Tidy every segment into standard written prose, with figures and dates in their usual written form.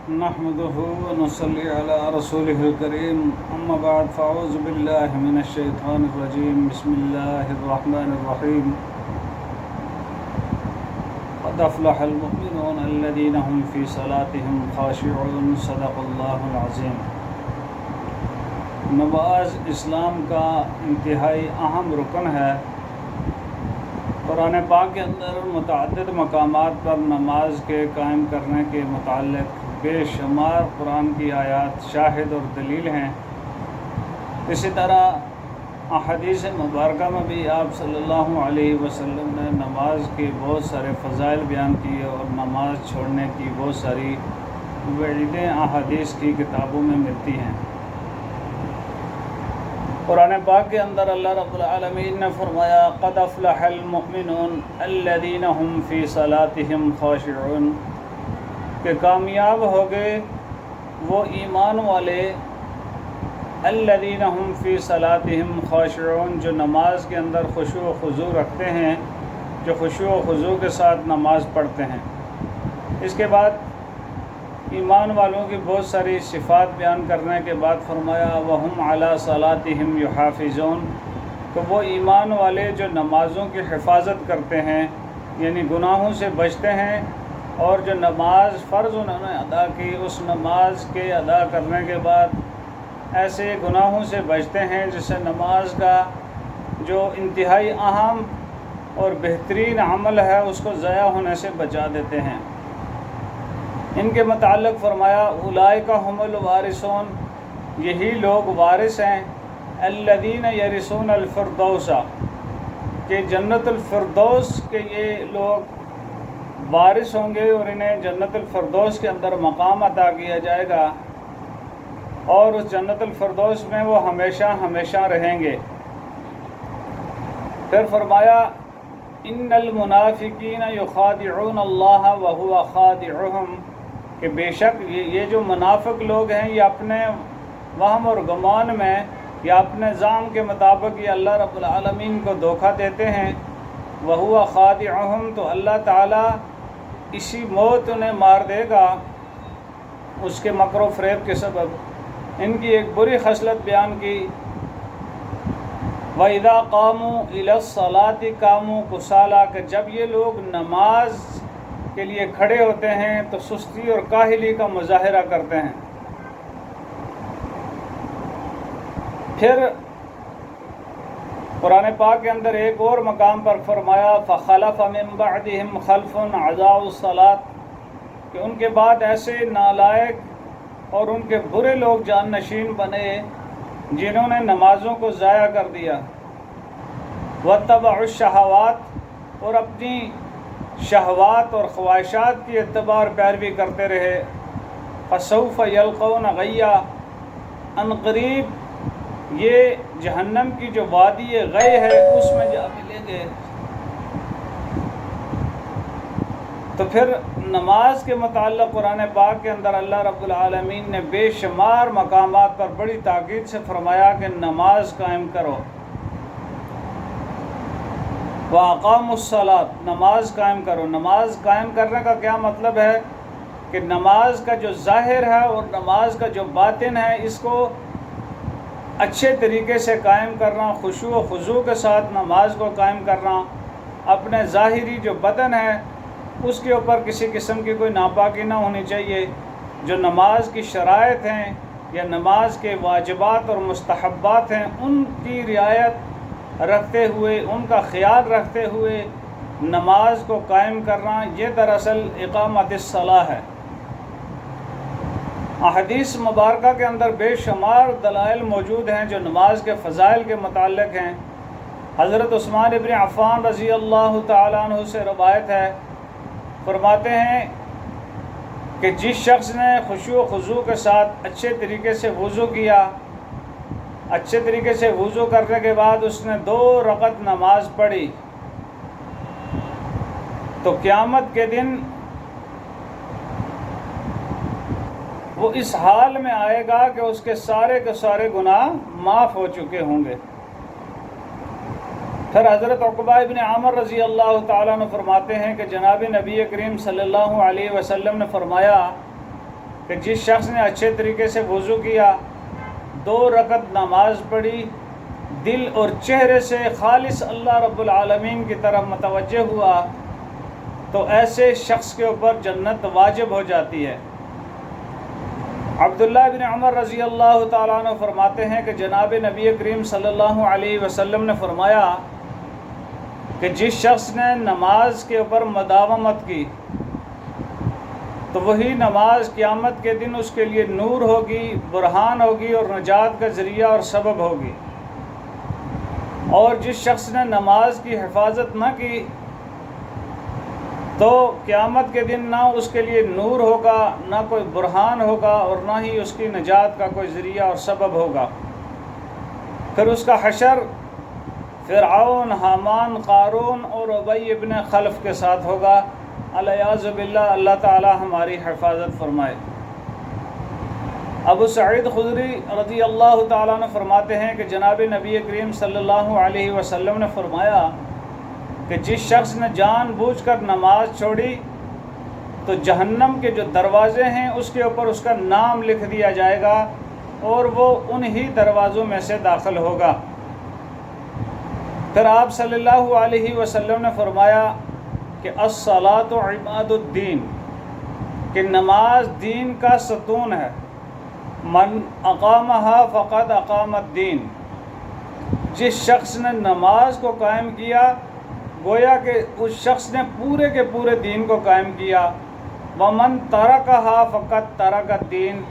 نحمده ونصلي على رسوله الكريم اما بعد فاعوذ بالله من الشيطان الرجيم بسم الله الرحمن الرحيم قد افلح المؤمنون الذين هم في صلاتهم خاشعون صدق الله العظيم۔ نماز اسلام کا انتہائی اہم رکن ہے۔ قرآن پاک کے اندر متعدد مقامات پر نماز کے قائم کرنے کے متعلق بے شمار قرآن کی آیات شاہد اور دلیل ہیں۔ اسی طرح احادیث مبارکہ میں بھی آپ صلی اللہ علیہ وسلم نے نماز کے بہت سارے فضائل بیان کیے اور نماز چھوڑنے کی بہت ساری وعیدیں احادیث کی کتابوں میں ملتی ہیں۔ قرآن پاک کے اندر اللہ رب العالمین نے فرمایا قد افلح المؤمنون الذین هم فی صلاتهم خاشعون، کہ کامیاب ہو گئے وہ ایمان والے الذین هم فی صلاتهم خاشعون، جو نماز کے اندر خشوع و خضوع رکھتے ہیں، جو خشوع و خضوع کے ساتھ نماز پڑھتے ہیں۔ اس کے بعد ایمان والوں کی بہت ساری صفات بیان کرنے کے بعد فرمایا وَهُمْ عَلَىٰ صَلَاتِهِمْ يُحَافِظُونَ، کہ وہ ایمان والے جو نمازوں کی حفاظت کرتے ہیں، یعنی گناہوں سے بچتے ہیں، اور جو نماز فرض انہوں نے ادا کی اس نماز کے ادا کرنے کے بعد ایسے گناہوں سے بچتے ہیں جس سے نماز کا جو انتہائی اہم اور بہترین عمل ہے اس کو ضائع ہونے سے بچا دیتے ہیں۔ ان کے متعلق فرمایا اولئک هم الوارثون، یہی لوگ وارث ہیں، الذین یرثون الفردوس، کہ جنت الفردوس کے یہ لوگ وارث ہوں گے اور انہیں جنت الفردوس کے اندر مقام عطا کیا جائے گا اور اس جنت الفردوس میں وہ ہمیشہ ہمیشہ رہیں گے۔ پھر فرمایا ان المنافقین یخادعون اللہ وهو خادعهم، کہ بے شک یہ جو منافق لوگ ہیں یہ اپنے وہم اور گمان میں یا اپنے زعم کے مطابق یہ اللہ رب العالمین کو دھوکہ دیتے ہیں۔ وَهُوَ خَادِعُهُمْ، تو اللہ تعالیٰ اسی موت انہیں مار دے گا اس کے مکر و فریب کے سبب۔ ان کی ایک بری خصلت بیان کی وَإِذَا قَامُوا إِلَى الصَّلَاةِ قَامُوا كُسَالَىٰ، کہ جب یہ لوگ نماز کے لیے کھڑے ہوتے ہیں تو سستی اور کاہلی کا مظاہرہ کرتے ہیں۔ پھر قرآن پاک کے اندر ایک اور مقام پر فرمایا فَخَلَفَ مِن بَعْدِهِمْ خَلْفٌ أَضَاعُوا الصَّلَاةَ، کہ ان کے بعد ایسے نالائق اور ان کے برے لوگ جان نشین بنے جنہوں نے نمازوں کو ضائع کر دیا۔ وَاتَّبَعُوا الشَّهَوَاتِ، اور اپنی شہوات اور خواہشات کی اتباع اور پیروی کرتے رہے۔ فَسَوْفَ يَلْقَوْنَ غَيًّا، ان قریب یہ جہنم کی جو وادی غی ہے اس میں جا ملیں گے۔ تو پھر نماز کے متعلق قرآن پاک کے اندر اللہ رب العالمین نے بے شمار مقامات پر بڑی تاکید سے فرمایا کہ نماز قائم کرو۔ وَأَقَامُوا الصَّلَاةَ، نماز قائم کرو۔ نماز قائم کرنے کا کیا مطلب ہے کہ نماز کا جو ظاہر ہے اور نماز کا جو باطن ہے اس کو اچھے طریقے سے قائم کرنا، خشوع و خضوع کے ساتھ نماز کو قائم کرنا، اپنے ظاہری جو بدن ہے اس کے اوپر کسی قسم کی کوئی ناپاکی نہ ہونی چاہیے۔ جو نماز کی شرائط ہیں یا نماز کے واجبات اور مستحبات ہیں ان کی رعایت رکھتے ہوئے، ان کا خیال رکھتے ہوئے نماز کو قائم کرنا، یہ دراصل اقامت الصلاۃ ہے۔ احادیث مبارکہ کے اندر بے شمار دلائل موجود ہیں جو نماز کے فضائل کے متعلق ہیں۔ حضرت عثمان ابن عفان رضی اللہ تعالیٰ عنہ سے روایت ہے، فرماتے ہیں کہ جس شخص نے خشوع و خضوع کے ساتھ اچھے طریقے سے وضو کیا، اچھے طریقے سے وضو کرنے کے بعد اس نے 2 رکعت نماز پڑھی تو قیامت کے دن وہ اس حال میں آئے گا کہ اس کے سارے گناہ معاف ہو چکے ہوں گے۔ پھر حضرت عقبہ ابن عامر رضی اللہ تعالیٰ عنہ فرماتے ہیں کہ جناب نبی کریم صلی اللہ علیہ وسلم نے فرمایا کہ جس شخص نے اچھے طریقے سے وضو کیا، 2 رکعت نماز پڑھی، دل اور چہرے سے خالص اللہ رب العالمین کی طرف متوجہ ہوا، تو ایسے شخص کے اوپر جنت واجب ہو جاتی ہے۔ عبداللہ بن عمر رضی اللہ تعالیٰ عنہ فرماتے ہیں کہ جناب نبی کریم صلی اللہ علیہ وسلم نے فرمایا کہ جس شخص نے نماز کے اوپر مداومت کی تو وہی نماز قیامت کے دن اس کے لیے نور ہوگی، برہان ہوگی اور نجات کا ذریعہ اور سبب ہوگی۔ اور جس شخص نے نماز کی حفاظت نہ کی تو قیامت کے دن نہ اس کے لیے نور ہوگا، نہ کوئی برہان ہوگا اور نہ ہی اس کی نجات کا کوئی ذریعہ اور سبب ہوگا۔ پھر اس کا حشر فرعون، حامان، قارون اور ابی ابن خلف کے ساتھ ہوگا۔ الیاذ باللہ، اللہ تعالی ہماری حفاظت فرمائے۔ ابو سعید خدری رضی اللہ تعالیٰ عنہ فرماتے ہیں کہ جناب نبی کریم صلی اللہ علیہ وسلم نے فرمایا کہ جس شخص نے جان بوجھ کر نماز چھوڑی تو جہنم کے جو دروازے ہیں اس کے اوپر اس کا نام لکھ دیا جائے گا اور وہ انہی دروازوں میں سے داخل ہوگا۔ پھر آپ صلی اللہ علیہ وسلم نے فرمایا کہ الصلاۃ عماد الدین، کہ نماز دین کا ستون ہے۔ من اقامہا فقد اقام الدین، جس شخص نے نماز کو قائم کیا گویا کہ اس شخص نے پورے کے پورے دین کو قائم کیا۔ ومن ترکہا فقد ترک الدین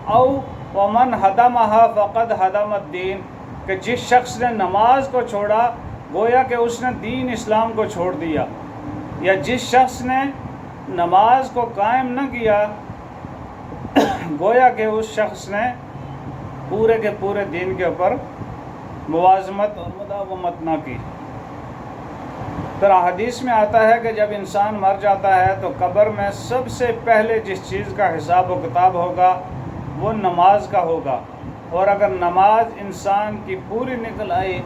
او ومن ہدمہا فقد ہدم الدین، کہ جس شخص نے نماز کو چھوڑا گویا کہ اس نے دین اسلام کو چھوڑ دیا، یا جس شخص نے نماز کو قائم نہ کیا گویا کہ اس شخص نے پورے کے پورے دین کے اوپر موازمت اور مداومت نہ کی۔ پھر حدیث میں آتا ہے کہ جب انسان مر جاتا ہے تو قبر میں سب سے پہلے جس چیز کا حساب و کتاب ہوگا وہ نماز کا ہوگا، اور اگر نماز انسان کی پوری نکل آئی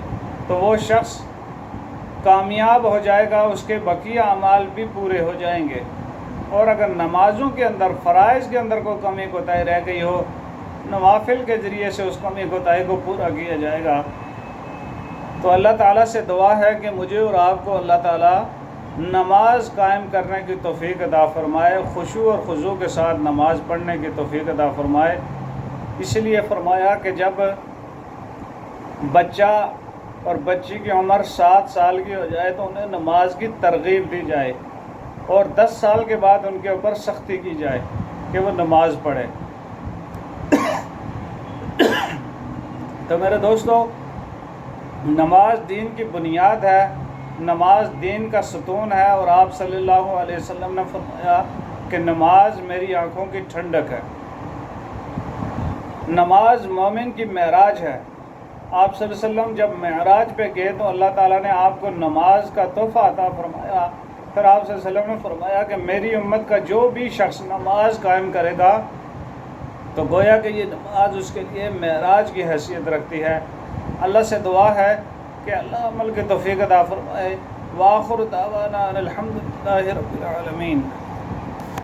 تو وہ شخص کامیاب ہو جائے گا، اس کے بقیہ اعمال بھی پورے ہو جائیں گے۔ اور اگر نمازوں کے اندر، فرائض کے اندر کوئی کمی کوتاہی رہ گئی ہو، نوافل کے ذریعے سے اس کمی کوتاہی کو پورا کیا جائے گا۔ تو اللہ تعالیٰ سے دعا ہے کہ مجھے اور آپ کو اللہ تعالیٰ نماز قائم کرنے کی توفیق عطا فرمائے، خشوع اور خضوع کے ساتھ نماز پڑھنے کی توفیق عطا فرمائے۔ اس لیے فرمایا کہ جب بچہ اور بچی کی عمر 7 سال کی ہو جائے تو انہیں نماز کی ترغیب دی جائے، اور 10 سال کے بعد ان کے اوپر سختی کی جائے کہ وہ نماز پڑھے۔ تو میرے دوستو، نماز دین کی بنیاد ہے، نماز دین کا ستون ہے، اور آپ صلی اللہ علیہ وسلم نے فرمایا کہ نماز میری آنکھوں کی ٹھنڈک ہے۔ نماز مومن کی معراج ہے۔ آپ صلی اللہ علیہ وسلم جب معراج پہ گئے تو اللہ تعالیٰ نے آپ کو نماز کا تحفہ عطا فرمایا۔ پھر آپ صلی اللہ علیہ وسلم نے فرمایا کہ میری امت کا جو بھی شخص نماز قائم کرے گا تو گویا کہ یہ نماز اس کے لیے معراج کی حیثیت رکھتی ہے۔ اللہ سے دعا ہے کہ اللہ عمل کی توفیق عطا فرمائے۔ وآخر دعوانا ان الحمد للہ رب العالمین۔